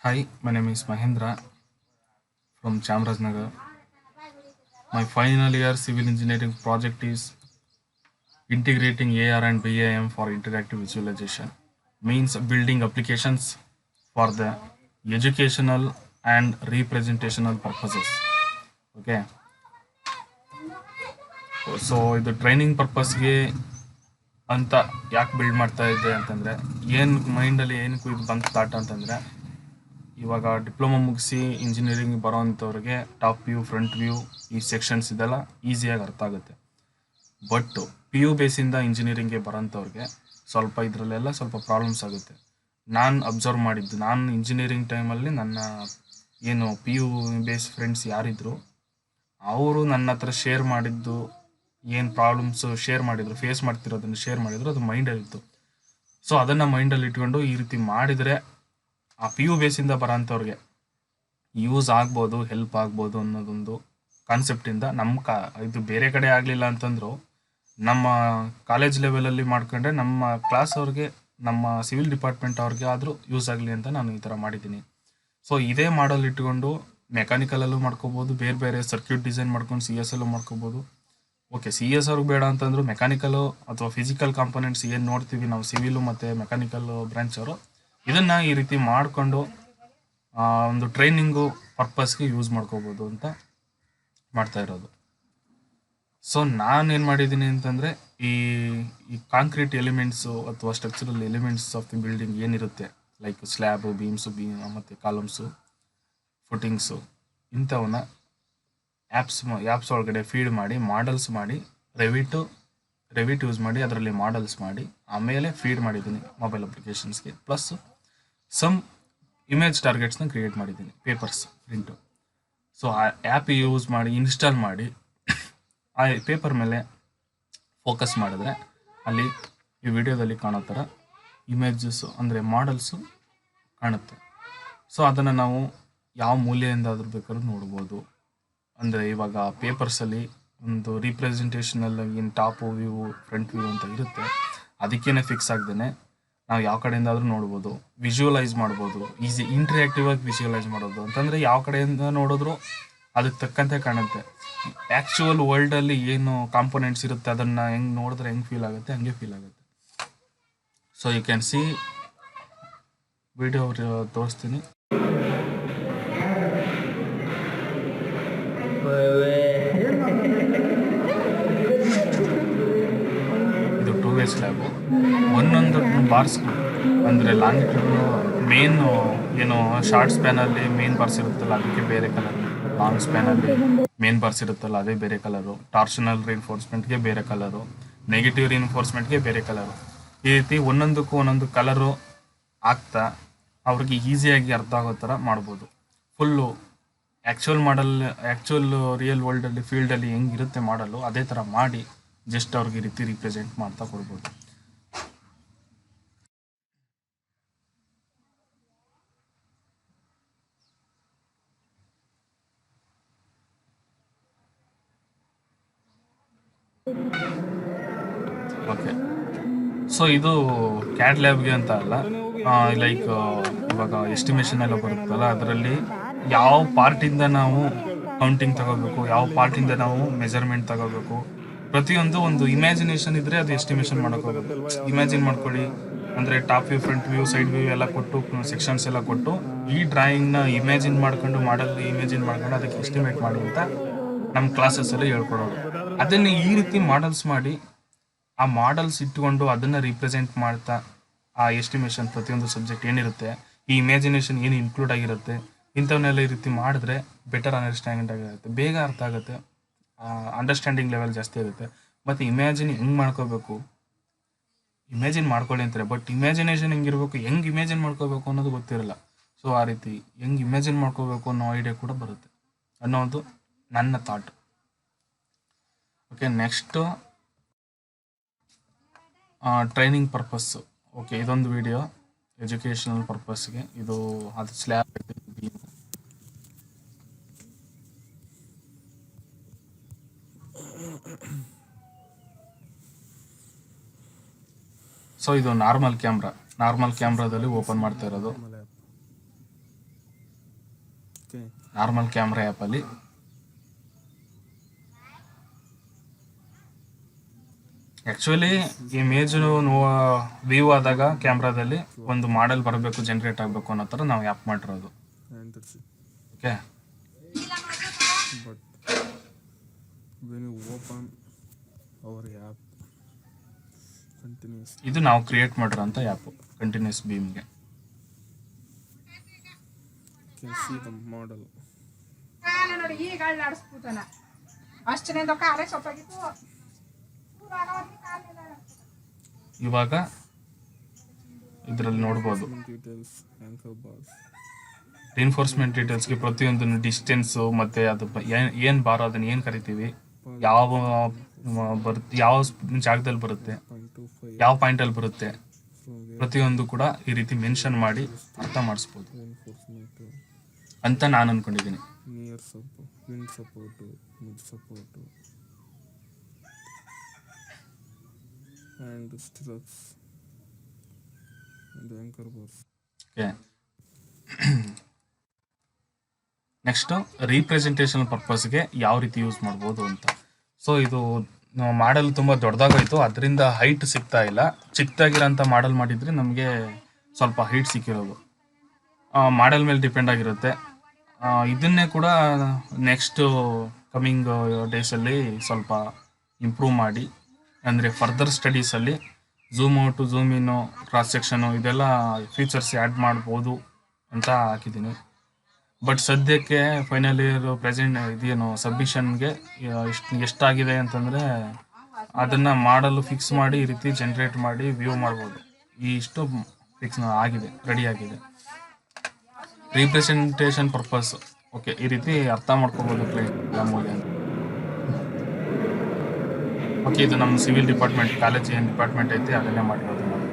Hi, my name is Mahendra from Chamarajnagar. My final year civil engineering project is integrating AR and BIM for interactive visualization. Means building applications for the educational and representational purposes. Okay. So ಇದು training ಪರ್ಪಸ್ಗೆ ಅಂತ ಯಾಕೆ build ಮಾಡ್ತಾ ಇದ್ದೆ ಅಂತಂದರೆ ಏನು ಮೈಂಡಲ್ಲಿ ಏನಕ್ಕೂ ಇದು ಬಂತು ಥಾಟ್ ಅಂತಂದರೆ ಇವಾಗ ಡಿಪ್ಲೊಮಾ ಮುಗಿಸಿ ಇಂಜಿನಿಯರಿಂಗ್ ಬರೋವಂಥವ್ರಿಗೆ ಟಾಪ್ ವ್ಯೂ ಫ್ರಂಟ್ ವ್ಯೂ ಈ ಸೆಕ್ಷನ್ಸ್ ಇದೆಲ್ಲ ಈಸಿಯಾಗಿ ಅರ್ಥ ಆಗುತ್ತೆ. ಬಟ್ ಪಿ ಯು ಬೇಸಿಂದ ಇಂಜಿನಿಯರಿಂಗ್ಗೆ ಬರೋಂಥವ್ರಿಗೆ ಸ್ವಲ್ಪ ಇದರಲ್ಲೆಲ್ಲ ಸ್ವಲ್ಪ ಪ್ರಾಬ್ಲಮ್ಸ್ ಆಗುತ್ತೆ. ನಾನು ಅಬ್ಸರ್ವ್ ಮಾಡಿದ್ದು, ನಾನು ಇಂಜಿನಿಯರಿಂಗ್ ಟೈಮಲ್ಲಿ ನನ್ನ ಏನು ಪಿ ಯು ಬೇಸ್ ಫ್ರೆಂಡ್ಸ್ ಯಾರಿದ್ರು ಅವರು ನನ್ನ ಹತ್ರ ಶೇರ್ ಮಾಡಿದ್ದು ಏನು ಪ್ರಾಬ್ಲಮ್ಸ್ ಶೇರ್ ಮಾಡಿದ್ರು, ಫೇಸ್ ಮಾಡ್ತಿರೋದನ್ನು ಶೇರ್ ಮಾಡಿದ್ರು, ಅದು ಮೈಂಡಲ್ಲಿತ್ತು. ಸೊ ಅದನ್ನು ಮೈಂಡಲ್ಲಿ ಇಟ್ಕೊಂಡು ಈ ರೀತಿ ಮಾಡಿದರೆ ಆ ಪಿ ಯು ಬೇಸಿಂದ ಬರೋಂಥವ್ರಿಗೆ ಯೂಸ್ ಆಗ್ಬೋದು, ಹೆಲ್ಪ್ ಆಗ್ಬೋದು ಅನ್ನೋದೊಂದು ಕಾನ್ಸೆಪ್ಟಿಂದ ಇದು ಬೇರೆ ಕಡೆ ಆಗಲಿಲ್ಲ ಅಂತಂದ್ರು ನಮ್ಮ ಕಾಲೇಜ್ ಲೆವೆಲಲ್ಲಿ ಮಾಡ್ಕೊಂಡ್ರೆ ನಮ್ಮ ಕ್ಲಾಸ್ ಅವ್ರಿಗೆ, ನಮ್ಮ ಸಿವಿಲ್ ಡಿಪಾರ್ಟ್ಮೆಂಟ್ ಅವ್ರಿಗೆ ಆದರೂ ಯೂಸ್ ಆಗಲಿ ಅಂತ ನಾನು ಈ ಥರ ಮಾಡಿದ್ದೀನಿ. ಸೊ ಇದೇ ಮಾಡಲ್ ಇಟ್ಕೊಂಡು ಮೆಕ್ಯಾನಿಕಲಲ್ಲೂ ಮಾಡ್ಕೋಬೋದು, ಬೇರೆ ಬೇರೆ ಸರ್ಕ್ಯೂಟ್ ಡಿಸೈನ್ ಮಾಡ್ಕೊಂಡು ಸಿ ಎಸ್ ಅಲ್ಲೂ ಮಾಡ್ಕೋಬೋದು. ಓಕೆ, ಸಿ ಎಸ್ ಅವ್ರಿಗೆ ಬೇಡ ಅಂತಂದ್ರು ಮೆಕ್ಯಾನಿಕಲು ಅಥವಾ ಫಿಸಿಕಲ್ ಕಾಂಪೊನೆಂಟ್ಸ್ ಏನು ನೋಡ್ತೀವಿ ನಾವು ಸಿವಿಲು ಮತ್ತು ಮೆಕ್ಯಾನಿಕಲ್ ಬ್ರಾಂಚ್ ಅವರು, ಇದನ್ನು ಈ ರೀತಿ ಮಾಡಿಕೊಂಡು ಒಂದು ಟ್ರೈನಿಂಗು ಪರ್ಪಸ್ಗೆ ಯೂಸ್ ಮಾಡ್ಕೋಬೋದು ಅಂತ ಮಾಡ್ತಾ ಇರೋದು. ಸೊ ನಾನೇನು ಮಾಡಿದ್ದೀನಿ ಅಂತಂದರೆ ಈ ಕಾಂಕ್ರೀಟ್ ಎಲಿಮೆಂಟ್ಸು ಅಥವಾ structural elements of the building ಏನಿರುತ್ತೆ, ಲೈಕ್ ಸ್ಲ್ಯಾಬು, ಬೀಮ್ಸು, ಮತ್ತು ಕಾಲಮ್ಸು, ಫುಟಿಂಗ್ಸು, ಇಂಥವನ್ನ ಆ್ಯಪ್ಸ್ ಒಳಗಡೆ ಫೀಡ್ ಮಾಡಿ ಮಾಡಲ್ಸ್ ಮಾಡಿ ರೆವಿಟ್ ಯೂಸ್ ಮಾಡಿ ಅದರಲ್ಲಿ ಮಾಡಲ್ಸ್ ಮಾಡಿ ಆಮೇಲೆ ಫೀಡ್ ಮಾಡಿದ್ದೀನಿ ಮೊಬೈಲ್ ಅಪ್ಲಿಕೇಶನ್ಸ್ಗೆ. ಪ್ಲಸ್ ಸಮ್ ಇಮೇಜ್ ಟಾರ್ಗೆಟ್ಸ್ನ ಕ್ರಿಯೇಟ್ ಮಾಡಿದ್ದೀನಿ, ಪೇಪರ್ಸ್ ಪ್ರಿಂಟು. ಸೊ ಆ ಆ್ಯಪ್ ಯೂಸ್ ಮಾಡಿ ಇನ್ಸ್ಟಾಲ್ ಮಾಡಿ ಆ ಪೇಪರ್ ಮೇಲೆ ಫೋಕಸ್ ಮಾಡಿದ್ರೆ ಅಲ್ಲಿ ಈ ವಿಡಿಯೋದಲ್ಲಿ ಕಾಣೋ ಥರ ಇಮೇಜಸ್ಸು ಅಂದರೆ ಮಾಡಲ್ಸು ಕಾಣುತ್ತೆ. ಸೊ ಅದನ್ನು ನಾವು ಯಾವ ಮೂಲೆಯಿಂದಾದರೂ ಬೇಕಾದ್ರೂ ನೋಡ್ಬೋದು. ಅಂದರೆ ಇವಾಗ ಪೇಪರ್ಸಲ್ಲಿ ಒಂದು ರೀಪ್ರೆಸೆಂಟೇಷನಲ್ಲಿ ಏನು ಟಾಪು ವ್ಯೂ ಫ್ರಂಟ್ ವ್ಯೂ ಅಂತ ಇರುತ್ತೆ, ಅದಕ್ಕೇನೆ ಫಿಕ್ಸ್ ಆಗ್ದೇ ನಾವು ಯಾವ ಕಡೆಯಿಂದಾದರೂ ನೋಡ್ಬೋದು, ವಿಜುವಲೈಸ್ ಮಾಡ್ಬೋದು. ಈಸಿ ಇಂಟ್ರ್ಯಾಕ್ಟಿವ್ ಆಗಿ ವಿಜುವಲೈಸ್ ಮಾಡೋದು ಅಂತಂದರೆ ಯಾವ ಕಡೆಯಿಂದ ನೋಡಿದ್ರು ಅದಕ್ಕೆ ತಕ್ಕಂತೆ ಕಾಣುತ್ತೆ. ಆ್ಯಕ್ಚುವಲ್ ವರ್ಲ್ಡಲ್ಲಿ ಏನು ಕಾಂಪೊನೆಂಟ್ಸ್ ಇರುತ್ತೆ ಅದನ್ನು ಹೆಂಗೆ ನೋಡಿದ್ರೆ ಹೆಂಗೆ ಫೀಲ್ ಆಗುತ್ತೆ ಹಂಗೆ ಫೀಲ್ ಆಗುತ್ತೆ. So you can see video ತೋರಿಸ್ತೀನಿ. ಇದು 2 way ಸ್ಲ್ಯಾಬು. ಒಂದೊಂದು ಬಾರ್ಸ್ಗಳು ಅಂದರೆ ಲಾಂಗಿಟ್ಯೂಡ್ ಮೇನ್ ಏನು ಶಾರ್ಟ್ ಸ್ಪ್ಯಾನಲ್ಲಿ ಮೇನ್ ಬಾರ್ಸ್ ಇರುತ್ತಲ್ಲ ಅದಕ್ಕೆ ಬೇರೆ ಕಲರ್, ಲಾಂಗ್ ಸ್ಪ್ಯಾನಲ್ಲಿ ಮೇನ್ ಬಾರ್ಸ್ ಇರುತ್ತಲ್ಲ ಅದೇ ಬೇರೆ ಕಲರು, ಟಾರ್ಷನಲ್ ರಿಇನ್ಫೋರ್ಸ್ಮೆಂಟ್ಗೆ ಬೇರೆ ಕಲರು, ನೆಗೆಟಿವ್ ರಿಇನ್ಫೋರ್ಸ್ಮೆಂಟ್ಗೆ ಬೇರೆ ಕಲರು, ಈ ರೀತಿ ಒಂದೊಂದಕ್ಕೂ ಒಂದೊಂದು ಕಲರು ಆಗ್ತಾ ಅವ್ರಿಗೆ ಈಸಿಯಾಗಿ ಅರ್ಥ ಆಗೋ ಥರ ಮಾಡ್ಬೋದು. ಫುಲ್ಲು ಆ್ಯಕ್ಚುಯಲ್ ರಿಯಲ್ ವರ್ಲ್ಡಲ್ಲಿ ಫೀಲ್ಡಲ್ಲಿ ಹೆಂಗಿರುತ್ತೆ ಮಾಡಲು ಅದೇ ಥರ ಮಾಡಿ ಜಸ್ಟ್ ಅವ್ರಿಗೆ ಈ ರೀತಿ ರಿಪ್ರೆಸೆಂಟ್ ಮಾಡ್ತಾ ಕೊಡ್ಬೋದು. ಓಕೆ, ಸೊ ಇದು ಕ್ಯಾಡ್ ಲ್ಯಾಬ್ಗೆ ಅಂತ ಅಲ್ಲ, ಲೈಕ್ ಇವಾಗ ಎಸ್ಟಿಮೇಷನ್ ಎಲ್ಲ ಬರುತ್ತಲ್ಲ ಅದರಲ್ಲಿ ಯಾವ ಪಾರ್ಟಿಂದ ನಾವು ಕೌಂಟಿಂಗ್ ತಗೋಬೇಕು, ಯಾವ ಪಾರ್ಟಿಂದ ನಾವು ಮೆಜರ್ಮೆಂಟ್ ತಗೋಬೇಕು, ಪ್ರತಿಯೊಂದು ಒಂದು ಇಮ್ಯಾಜಿನೇಷನ್ ಇದ್ದರೆ ಅದು ಎಸ್ಟಿಮೇಷನ್ ಮಾಡೋಕ್ಕೋಗುತ್ತೆ. ಇಮ್ಯಾಜಿನ್ ಮಾಡ್ಕೊಳ್ಳಿ, ಅಂದರೆ top view front view side view ಎಲ್ಲ ಕೊಟ್ಟು ಸೆಕ್ಷನ್ಸ್ ಎಲ್ಲ ಕೊಟ್ಟು ಈ ಡ್ರಾಯಿಂಗ್ನ ಇಮ್ಯಾಜಿನ್ ಮಾಡ್ಕೊಂಡು ಇಮ್ಯಾಜಿನ್ ಮಾಡ್ಕೊಂಡು ಅದಕ್ಕೆ ಎಸ್ಟಿಮೇಟ್ ಮಾಡಿ ಅಂತ ನಮ್ಮ ಕ್ಲಾಸಸ್ಸಲ್ಲಿ ಹೇಳ್ಕೊಡೋದು. ಅದನ್ನು ಈ ರೀತಿ ಮಾಡಲ್ಸ್ ಮಾಡಿ ಆ ಮಾಡಲ್ಸ್ ಇಟ್ಕೊಂಡು ಅದನ್ನು ರಿಪ್ರೆಸೆಂಟ್ ಮಾಡ್ತಾ ಆ ಎಸ್ಟಿಮೇಷನ್ ಪ್ರತಿಯೊಂದು ಸಬ್ಜೆಕ್ಟ್ ಏನಿರುತ್ತೆ, ಈ ಇಮ್ಯಾಜಿನೇಷನ್ ಏನು ಇನ್ಕ್ಲೂಡ್ ಆಗಿರುತ್ತೆ, ಇಂಥವನ್ನೆಲ್ಲ ಈ ರೀತಿ ಮಾಡಿದ್ರೆ ಬೆಟರ್ ಅಂಡರ್ಸ್ಟ್ಯಾಂಡಿಂಗ್ ಆಗಿರುತ್ತೆ, ಬೇಗ ಅರ್ಥ ಆಗುತ್ತೆ, ಅಂಡರ್ಸ್ಟ್ಯಾಂಡಿಂಗ್ ಲೆವೆಲ್ ಜಾಸ್ತಿ ಆಗುತ್ತೆ. ಮತ್ತು ಇಮ್ಯಾಜಿನ್ ಹೆಂಗೆ ಮಾಡ್ಕೋಬೇಕು, ಇಮ್ಯಾಜಿನ್ ಮಾಡ್ಕೊಳ್ಳಿ ಅಂತಾರೆ, ಬಟ್ ಇಮ್ಯಾಜಿನೇಷನ್ ಹೆಂಗಿರ್ಬೇಕು, ಹೆಂಗೆ ಇಮ್ಯಾಜಿನ್ ಮಾಡ್ಕೋಬೇಕು ಅನ್ನೋದು ಗೊತ್ತಿರಲ್ಲ. ಸೊ ಆ ರೀತಿ ಹೆಂಗೆ ಇಮ್ಯಾಜಿನ್ ಮಾಡ್ಕೋಬೇಕು ಅನ್ನೋ ಐಡಿಯಾ ಕೂಡ ಬರುತ್ತೆ ಅನ್ನೋದು ನನ್ನ thought. Okay, next training purpose. Okay, ಇದೊಂದು ವಿಡಿಯೋ ಎಜುಕೇಷನಲ್ ಪರ್ಪಸ್ಗೆ. ಇದು ಅದು ಸ್ಲ್ಯಾಬ್. ಸೊ ಇದು ನಾರ್ಮಲ್ ಕ್ಯಾಮ್ರಾದಲ್ಲಿ ಓಪನ್ ಮಾಡ್ತಾ ಇರೋದು. ಓಕೆ ನಾರ್ಮಲ್ ಕ್ಯಾಮ್ರಾ ಆ್ಯಪಲ್ಲಿ ಆ್ಯಕ್ಚುಲಿ ಇಮೇಜು ವ್ಯೂ ಆದಾಗ ಕ್ಯಾಮ್ರಾದಲ್ಲಿ ಒಂದು ಮಾಡೆಲ್ ಬರಬೇಕು, ಜನ್ರೇಟ್ ಆಗಬೇಕು ಅನ್ನೋ ಥರ ನಾವು ಆ್ಯಪ್ ಮಾಡಿರೋದು. and that's it. Okay, But when you open our app continuous, ಇದು ನಾವು ಕ್ರಿಯೇಟ್ ಮಾಡಿರೋಂಥ ಆ್ಯಪು ಕಂಟಿನ್ಯೂಸ್ ಬೀಮ್ಗೆ. you can see the model. ನೋಡಿ ಈಗ ಆಡಿಸ್ಬಿಡ್ತಾನ ಅಷ್ಟನೇಂದ ಕಾಲೇ ಸೊಪ್ಪಾಗಿತ್ತು. ಇವಾಗ ಇದರಲ್ಲಿ ನೋಡ್ಬೋದು Details, anchor bars. ರಿನ್ಫೋರ್ಸ್ಮೆಂಟ್ ಡೀಟೇಲ್ಸ್ಗೆ ಪ್ರತಿಯೊಂದನ್ನು ಡಿಸ್ಟೆನ್ಸು ಮತ್ತು ಅದು ಏನು ಬಾರೋ ಅದನ್ನು ಏನು ಕರಿತೀವಿ, ಯಾವ ಬರುತ್ತೆ, ಯಾವ ಜಾಗದಲ್ಲಿ ಬರುತ್ತೆ, 0.25 ಯಾವ ಪಾಯಿಂಟಲ್ಲಿ ಬರುತ್ತೆ, from where ಪ್ರತಿಯೊಂದು ಕೂಡ ಈ ರೀತಿ ಮೆನ್ಷನ್ ಮಾಡಿ ಅರ್ಥ ಮಾಡಿಸ್ಬೋದು reinforcement ಅಂತ ನಾನು ಅಂದ್ಕೊಂಡಿದ್ದೀನಿ. near support, wind support, mid support, and stirrups and anchor bars. Okay, next representation ಪರ್ಪಸ್ಗೆ ಯಾವ ರೀತಿ ಯೂಸ್ ಮಾಡ್ಬೋದು ಅಂತ. ಸೊ ಇದು ಮಾಡಲ್ ತುಂಬ ದೊಡ್ಡದಾಗೋಯ್ತು, ಅದರಿಂದ ಹೈಟ್ ಸಿಗ್ತಾ ಇಲ್ಲ. ಚಿಕ್ಕದಾಗಿರೋಂಥ ಮಾಡಲ್ ಮಾಡಿದರೆ ನಮಗೆ ಸ್ವಲ್ಪ ಹೈಟ್ ಸಿಕ್ಕಿರೋದು. ಮಾಡಲ್ ಮೇಲೆ ಡಿಪೆಂಡ್ ಆಗಿರುತ್ತೆ. ಇದನ್ನೇ ಕೂಡ ನೆಕ್ಸ್ಟ್ ಕಮಿಂಗ್ ಡೇಸಲ್ಲಿ ಸ್ವಲ್ಪ ಇಂಪ್ರೂವ್ ಮಾಡಿ, ಅಂದರೆ ಫರ್ದರ್ ಸ್ಟಡೀಸಲ್ಲಿ ಝೂಮ್ ಔಟು, ಝೂಮ್ ಇನ್ನು, ಕ್ರಾಸ್ ಸೆಕ್ಷನು ಇದೆಲ್ಲ ಫೀಚರ್ಸ್ ಆ್ಯಡ್ ಮಾಡ್ಬೋದು ಅಂತ ಹಾಕಿದ್ದೀನಿ. ಬಟ್ ಸದ್ಯಕ್ಕೆ ಫೈನಲ್ ಇಯರ್ ಪ್ರೆಸೆಂಟ್ ಇದೇನು ಸಬ್ಮಿಷನ್ಗೆ ಎಷ್ಟಾಗಿದೆ ಅಂತಂದರೆ ಅದನ್ನು ಮಾಡಲು ಫಿಕ್ಸ್ ಮಾಡಿ ಈ ರೀತಿ ಜನ್ರೇಟ್ ಮಾಡಿ ವ್ಯೂ ಮಾಡ್ಬೋದು. ಇಷ್ಟು ಫಿಕ್ಸ್ ಆಗಿದೆ, ರೆಡಿ ಆಗಿದೆ. ರೀಪ್ರೆಸೆಂಟೇಷನ್ ಪರ್ಪಸ್ ಓಕೆ, ಈ ರೀತಿ ಅರ್ಥ ಮಾಡ್ಕೋಬೋದು ಕ್ಲೈಂಟ್ ಅಂತ. ಓಕೆ, ಇದು ನಮ್ಮ ಸಿವಿಲ್ ಡಿಪಾರ್ಟ್ಮೆಂಟ್, ಕಾಲೇಜ್ ಏನು ಡಿಪಾರ್ಟ್ಮೆಂಟ್ ಐತೆ ಅದನ್ನೇ ಮಾಡಿರೋದು ನಾವು.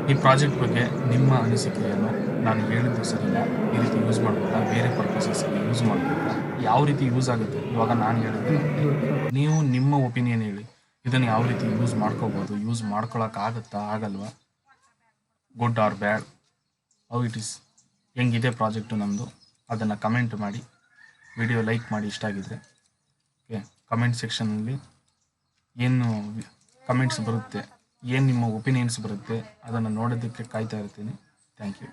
ಈ ಪ್ರಾಜೆಕ್ಟ್ ಬಗ್ಗೆ ನಿಮ್ಮ ಅನಿಸಿಕೆಯನ್ನು, ನಾನು ಹೇಳಿದ್ದು ಸರಿಯಿಲ್ಲ, ಈ ರೀತಿ ಯೂಸ್ ಮಾಡ್ಬೋದಾ, ಬೇರೆ ಪರ್ಪಸಸ್ಗೆ ಯೂಸ್ ಮಾಡ್ಬೋದಾ, ಯಾವ ರೀತಿ ಯೂಸ್ ಆಗುತ್ತೆ, ಇವಾಗ ನಾನು ಹೇಳಿದ್ರೆ ನೀವು ನಿಮ್ಮ ಒಪಿನಿಯನ್ ಹೇಳಿ. ಇದನ್ನು ಯಾವ ರೀತಿ ಯೂಸ್ ಮಾಡ್ಕೋಬೋದು, ಯೂಸ್ ಮಾಡ್ಕೊಳಕ್ಕಾಗತ್ತಾ, ಆಗಲ್ವಾ, good or bad, how it is, ಹೆಂಗಿದೆ ಪ್ರಾಜೆಕ್ಟು ನಮ್ಮದು, ಅದನ್ನು ಕಮೆಂಟ್ ಮಾಡಿ. ವಿಡಿಯೋ ಲೈಕ್ ಮಾಡಿ ಇಷ್ಟ ಆಗಿದ್ರೆ. ಓಕೆ, ಕಮೆಂಟ್ ಸೆಕ್ಷನಲ್ಲಿ ಏನು ಕಮೆಂಟ್ಸ್ ಬರುತ್ತೆ, ಏನು ನಿಮ್ಮ ಒಪಿನಿಯನ್ಸ್ ಬರುತ್ತೆ, ಅದನ್ನು ನೋಡೋದಕ್ಕೆ ಕಾಯ್ತಾ ಇರ್ತೀನಿ. Thank you.